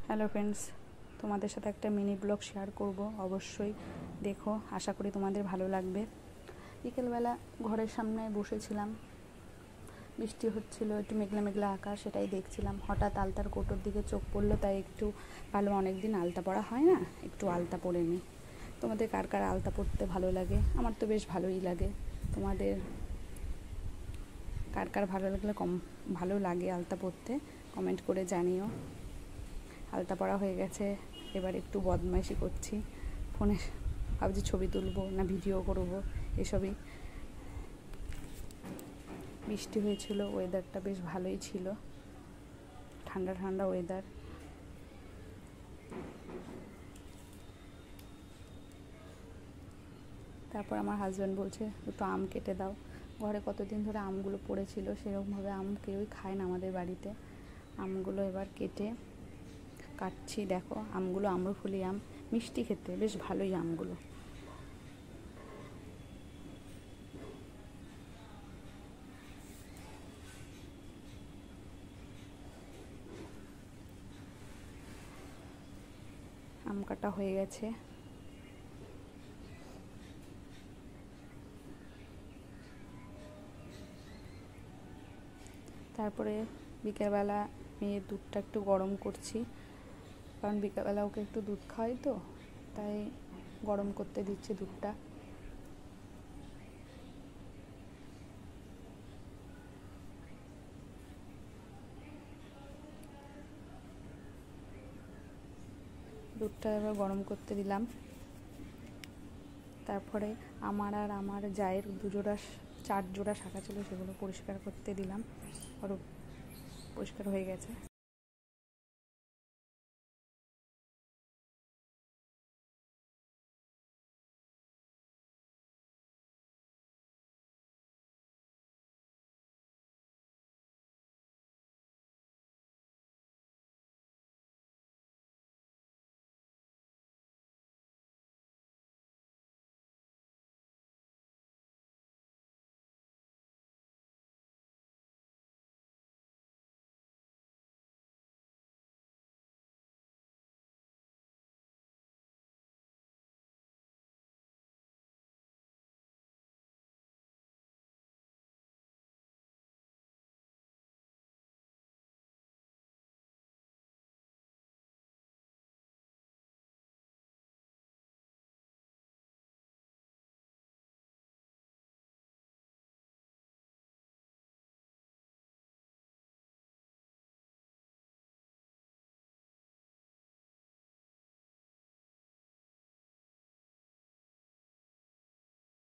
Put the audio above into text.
Hello friends, তোমাদের সাথে একটা মিনি ব্লগ শেয়ার করব, অবশ্যই দেখো। আশা করি তোমাদের ভালো লাগবে। বিকেলবেলা ঘরের সামনে বসেছিলাম, বৃষ্টি হচ্ছিল, একটু মেঘলা মেঘলা আকাশ, সেটাই দেখছিলাম। হঠাৎ আলতার কৌটোর দিকে চোখ পড়লো, তাই একটু ভালো, অনেক দিন আলতা পরা হয় না, একটু আলতা পরে নিই। তোমাদের কার কার আলতা পরতে ভালো লাগে? আমার তো বেশ ভালোই লাগে। তোমাদের কার কার ভালো লাগে আলতা পরতে কমেন্ট করে জানিও। আলতা পরা হয়ে গেছে, এবার একটু বদমাইশি করছি ফোনে, ভাবছি ছবি তুলবো না ভিডিও করব। এসবই। বৃষ্টি হয়েছিল, ওয়েদারটা বেশ ভালোই ছিল, ঠান্ডা ঠান্ডা ওয়েদার। তারপর আমার হাজব্যান্ড বলছে একটু আম কেটে দাও। ঘরে কতদিন ধরে আমগুলো পড়েছিল, সেরকমভাবে আম কেউই খায় না আমাদের বাড়িতে। আমগুলো এবার কাটছি। দেখো আমগুলো আম্রফুলি আম, মিষ্টি খেতে, বেশ ভালোই আমগুলো। আম কাটা হয়ে গেছে। তারপরে বিকেলবেলা মেয়ের দুধটা একটু গরম করছি, কারণ বিকেলবেলা ওকে একটু দুধ খাওয়াই তো, তাই গরম করতে দিচ্ছি দুধটা। দুধটা এবার গরম করতে দিলাম। তারপরে আমার জায়ের 4 জোড়া শাঁখা ছিল, সেগুলো পরিষ্কার করতে দিলাম। আরও পরিষ্কার হয়ে গেছে।